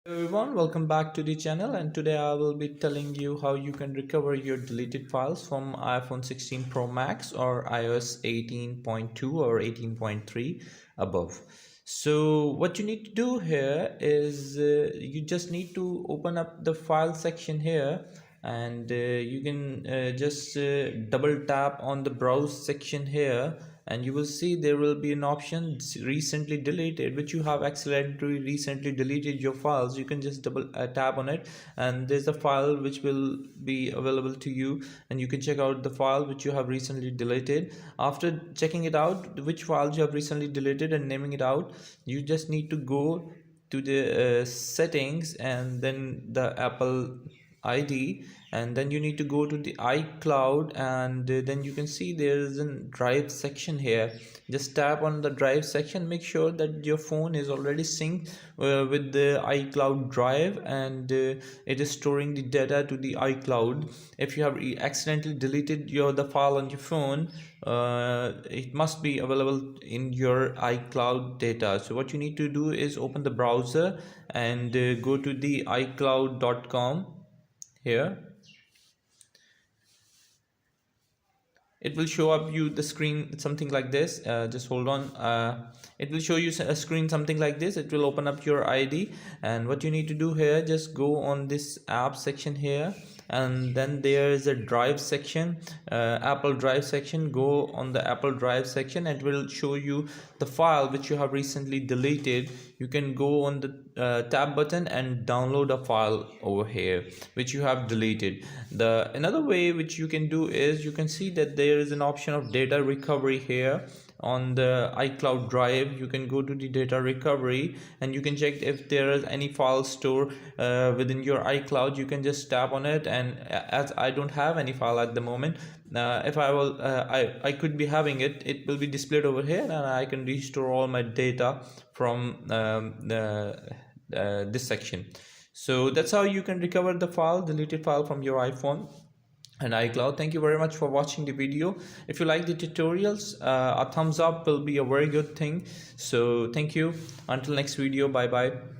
Everyone, welcome back to the channel, and today I will be telling you how you can recover your deleted files from iPhone 16 Pro Max or iOS 18.2 or 18.3 above. So what you need to do here is you just need to open up the file section here, and you can just double tap on the browse section here, and you will see there will be an option recently deleted, which you have accidentally recently deleted your files. You can just double tap on it, and there's a file which will be available to you, and you can check out the file which you have recently deleted. After checking it out, which files you have recently deleted and naming it out, you just need to go to the settings and then the Apple ID, and then you need to go to the iCloud, and then you can see there is a drive section here. Just tap on the drive section. Make sure that your phone is already synced with the iCloud drive, and it is storing the data to the iCloud. If you have accidentally deleted the file on your phone, it must be available in your iCloud data. So what you need to do is open the browser and go to the iCloud.com. Here it will show up you the screen something like this. Just hold on. It will show you a screen something like this. It will open up your ID, and what you need to do here, just go on this app section here, and then there is a drive section, Apple drive section. Go on the Apple drive section, and it will show you the file which you have recently deleted. You can go on the tab button and download a file over here which you have deleted. Another way which you can do is, you can see that there is an option of data recovery here on the iCloud drive. You can go to the data recovery, and you can check if there is any file store within your iCloud. You can just tap on it, and as I don't have any file at the moment, if I will I could be having it will be displayed over here, and I can restore all my data from this section. So that's how you can recover the deleted file from your iPhone and iCloud. Thank you very much for watching the video. If you like the tutorials, a thumbs up will be a very good thing. So thank you. Until next video, bye bye.